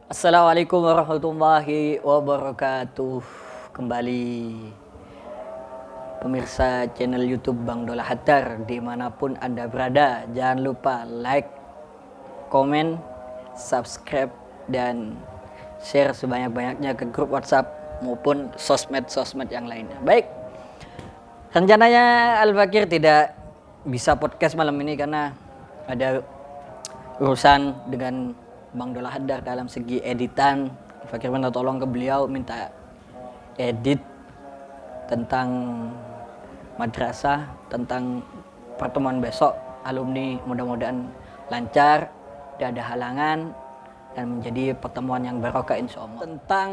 Assalamualaikum warahmatullahi wabarakatuh. Kembali pemirsa channel YouTube Bang Dola Haddar dimanapun Anda berada. Jangan lupa like, komen, subscribe, dan share sebanyak-banyaknya ke grup WhatsApp maupun sosmed-sosmed yang lainnya. Baik, rencananya Al-Fakir tidak bisa podcast malam ini karena ada urusan dengan Bang Dola Haddar dalam segi editan. Fakir minta tolong ke beliau, minta edit tentang madrasah, tentang pertemuan besok alumni, mudah-mudahan lancar, tidak ada halangan dan menjadi pertemuan yang barokah insyaallah. Tentang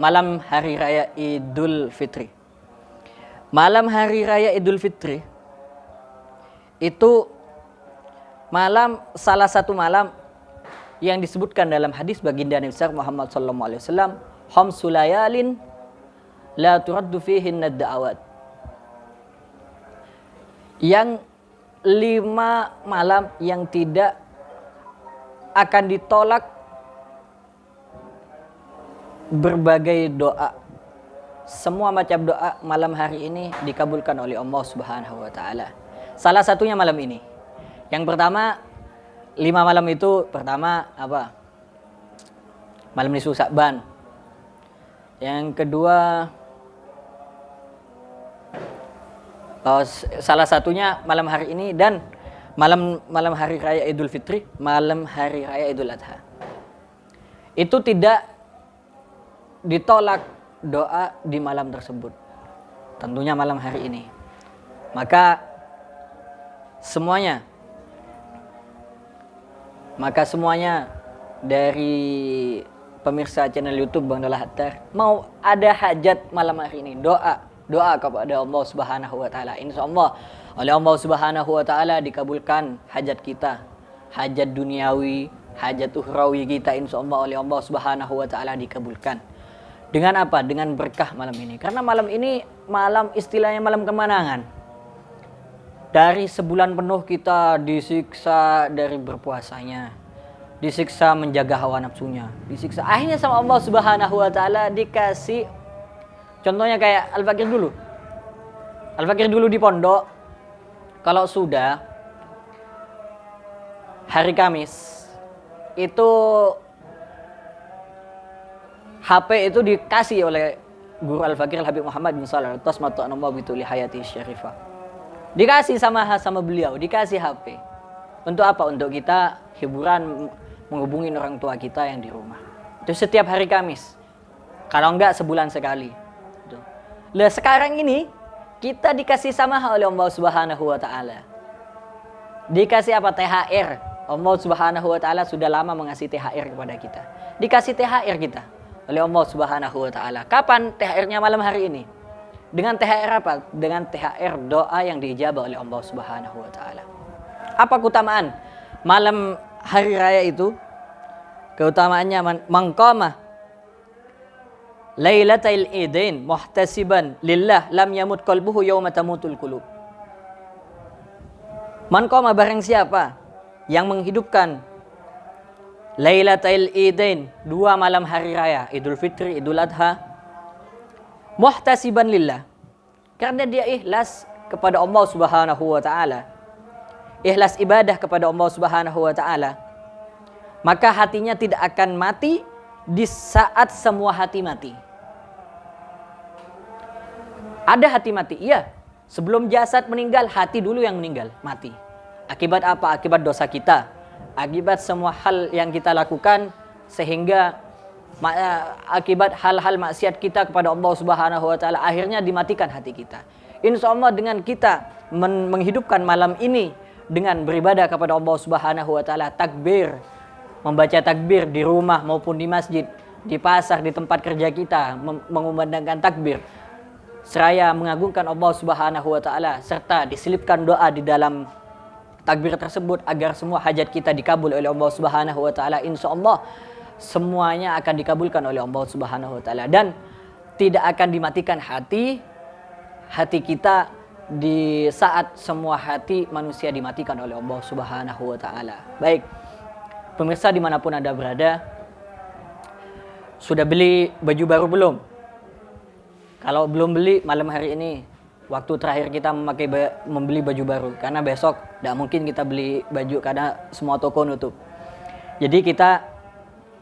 malam hari raya Idul Fitri. Malam hari raya Idul Fitri itu salah satu malam yang disebutkan dalam hadis baginda Nabi Muhammad SAW, khamsu layalin la turaddu fihinna da'awat. Yang 5 malam yang tidak akan ditolak berbagai doa. Semua macam doa malam hari ini dikabulkan oleh Allah Subhanahu wa taala. Salah satunya malam ini. Yang pertama, 5 malam itu pertama apa? Malam nisfu Sya'ban. Yang kedua salah satunya malam hari ini dan malam hari raya Idul Fitri, malam hari raya Idul Adha. Itu tidak ditolak doa di malam tersebut. Tentunya malam hari ini. Maka semuanya dari pemirsa channel YouTube Bang Dola Haddar mau ada hajat malam hari ini, doa kepada Allah Subhanahu wa taala. Insyaallah oleh Allah Subhanahu wa taala dikabulkan hajat kita, hajat duniawi, hajat ukhrawi kita insyaallah oleh Allah Subhanahu wa taala dikabulkan. Dengan apa? Dengan berkah malam ini. Karena malam ini istilahnya malam kemenangan. Dari sebulan penuh kita disiksa dari berpuasanya, disiksa menjaga hawa nafsunya, disiksa. Akhirnya sama Allah Subhanahu wa taala dikasih, contohnya kayak Al-Fakir dulu. Al-Fakir dulu di pondok, kalau sudah hari Kamis itu HP itu dikasih oleh guru Al-Fakir Habib Muhammad bin Shalih Al-Atas mata'anallahu bituli hayati syarifah. Dikasih sama beliau, dikasih HP. Untuk apa? Untuk kita hiburan, menghubungi orang tua kita yang di rumah. Itu setiap hari Kamis. Kalau enggak sebulan sekali. Lah sekarang ini kita dikasih sama oleh Allah Subhanahu wa taala. Dikasih apa? THR. Allah Subhanahu wa taala sudah lama mengasih THR kepada kita. Dikasih THR kita oleh Allah Subhanahu wa taala. Kapan THR-nya? Malam hari ini. Dengan THR apa? Dengan THR doa yang diijabah oleh Allah Subhanahu wa taala. Apa keutamaan malam hari raya itu? Keutamaannya mangqama lailatul idain muhtasiban lillah lam yamut qalbuhu yauma tamutul qulub. Mangqama barang siapa yang menghidupkan lailatul idain, 2 malam hari raya Idul Fitri, Idul Adha, muhtasiban lillah, karena dia ikhlas kepada Allah Subhanahu wa taala, ikhlas ibadah kepada Allah Subhanahu wa taala, maka hatinya tidak akan mati di saat semua hati mati. Ada hati mati, iya. Sebelum jasad meninggal, hati dulu yang meninggal, mati. Akibat apa? Akibat dosa kita, akibat semua hal yang kita lakukan, sehingga akibat hal-hal maksiat kita kepada Allah Subhanahu wa taala, akhirnya dimatikan hati kita. Insyaallah dengan kita menghidupkan malam ini dengan beribadah kepada Allah Subhanahu wa taala, takbir, membaca takbir di rumah maupun di masjid, di pasar, di tempat kerja kita, mengumandangkan takbir seraya mengagungkan Allah Subhanahu wa taala, serta diselipkan doa di dalam takbir tersebut agar semua hajat kita dikabul oleh Allah Subhanahu wa taala. Insyaallah semuanya akan dikabulkan oleh Allah Subhanahu wa taala dan tidak akan dimatikan hati kita di saat semua hati manusia dimatikan oleh Allah Subhanahu wa taala. Baik, pemirsa dimanapun Anda berada, Sudah beli baju baru belum? Kalau belum beli, malam hari ini waktu terakhir kita membeli baju baru, karena besok tidak mungkin kita beli baju karena semua toko nutup. Jadi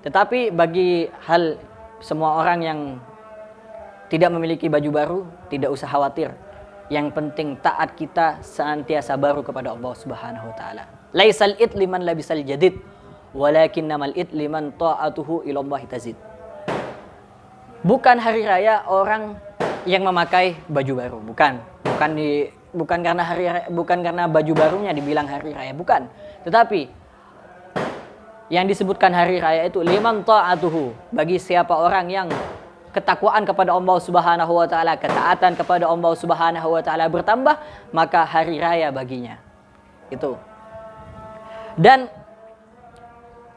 tetapi bagi semua orang yang tidak memiliki baju baru, tidak usah khawatir. Yang penting taat kita senantiasa baru kepada Allah Subhanahu wa taala. Laisal id liman labisal jadid, walakinnamal id liman ta'atuhu ilallahi tazid. Bukan hari raya orang yang memakai baju baru, bukan karena baju barunya dibilang hari raya, bukan. Tetapi yang disebutkan hari raya itu liman ta'atuhu, bagi siapa orang yang ketakwaan kepada Allah Subhanahu wa taala, ketaatan kepada Allah Subhanahu wa taala bertambah, maka hari raya baginya. Itu. Dan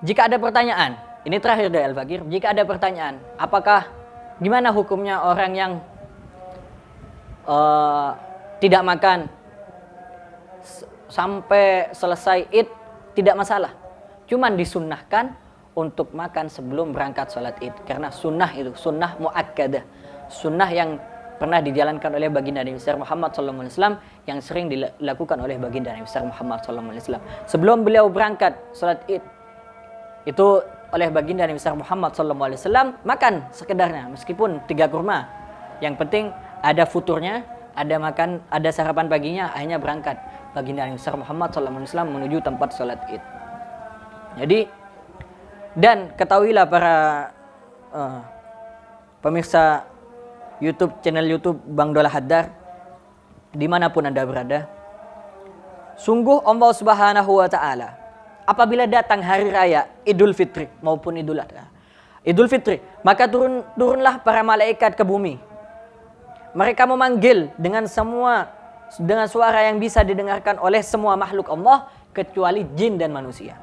jika ada pertanyaan, ini terakhir dari Al-Fakir, jika ada pertanyaan, gimana hukumnya orang yang tidak makan sampai selesai Id, tidak masalah. Cuman disunnahkan untuk makan sebelum berangkat sholat Id, karena sunnah itu sunnah muakkadah, sunnah yang pernah dijalankan oleh baginda Nabi besar Muhammad SAW, yang sering dilakukan oleh baginda Nabi besar Muhammad SAW. Sebelum beliau berangkat sholat Id, itu oleh baginda Nabi besar Muhammad SAW makan sekedarnya, meskipun 3 kurma. Yang penting ada futurnya, ada makan, ada sarapan paginya, akhirnya berangkat baginda Nabi besar Muhammad SAW menuju tempat sholat Id. Jadi, dan ketahuilah para pemirsa channel YouTube Bang Dola Haddar, dimanapun Anda berada, sungguh Allah Subhanahu wa taala apabila datang hari raya Idul Fitri maupun Idul Adha, Idul Fitri, maka turunlah para malaikat ke bumi. Mereka memanggil dengan suara yang bisa didengarkan oleh semua makhluk Allah kecuali jin dan manusia.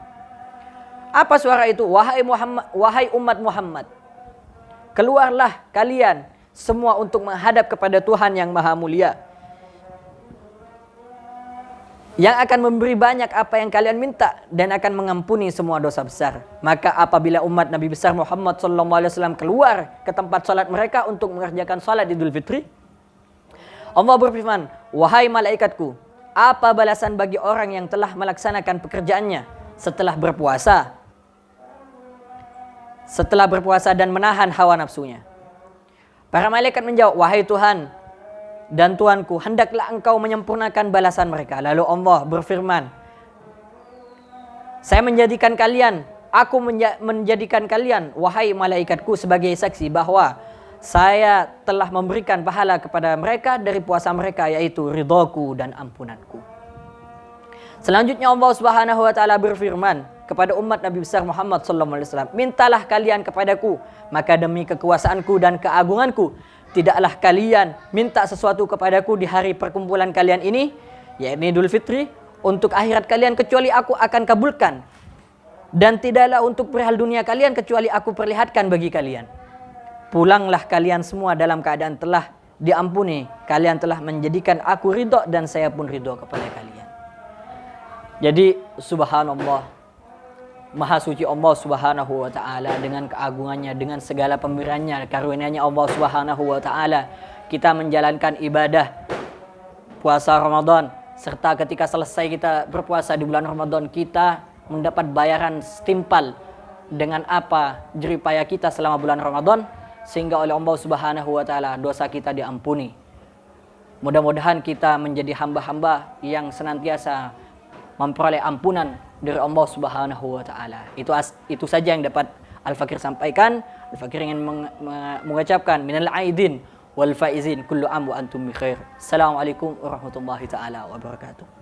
Apa suara itu? Wahai umat Muhammad, keluarlah kalian semua untuk menghadap kepada Tuhan yang Maha Mulia, yang akan memberi banyak apa yang kalian minta dan akan mengampuni semua dosa besar. Maka apabila umat Nabi besar Muhammad SAW keluar ke tempat salat mereka untuk mengerjakan salat Idul Fitri, Allah berfirman, wahai malaikatku, apa balasan bagi orang yang telah melaksanakan pekerjaannya setelah berpuasa dan menahan hawa nafsunya? Para malaikat menjawab, wahai Tuhan dan Tuanku, hendaklah engkau menyempurnakan balasan mereka. Lalu Allah berfirman, aku menjadikan kalian, wahai malaikatku, sebagai saksi bahwa saya telah memberikan pahala kepada mereka dari puasa mereka, yaitu ridhaku dan ampunanku. Selanjutnya Allah Subhanahu wa taala berfirman kepada umat Nabi besar Muhammad SAW, mintalah kalian kepadaku, maka demi kekuasaanku dan keagunganku, tidaklah kalian minta sesuatu kepadaku di hari perkumpulan kalian ini, yakni Idul Fitri, untuk akhirat kalian kecuali aku akan kabulkan, dan tidaklah untuk perihal dunia kalian kecuali aku perlihatkan bagi kalian. Pulanglah kalian semua dalam keadaan telah diampuni, kalian telah menjadikan aku ridho dan saya pun ridho kepada kalian. Jadi subhanallah, maha suci Allah Subhanahu wa taala dengan keagungannya, dengan segala pemberiannya, karunia-Nya Allah Subhanahu wa taala, kita menjalankan ibadah puasa Ramadan, serta ketika selesai kita berpuasa di bulan Ramadan, kita mendapat bayaran setimpal dengan apa jerih payah kita selama bulan Ramadan, sehingga oleh Allah Subhanahu wa taala dosa kita diampuni. Mudah-mudahan kita menjadi hamba-hamba yang senantiasa memperoleh ampunan dari Allah Subhanahu wa taala. Itu saja yang dapat Al-Fakir sampaikan. Al-Fakir ingin mengucapkan minal aidin wal faizin kullu am wa antum bi khair. Assalamualaikum warahmatullahi taala wabarakatuh.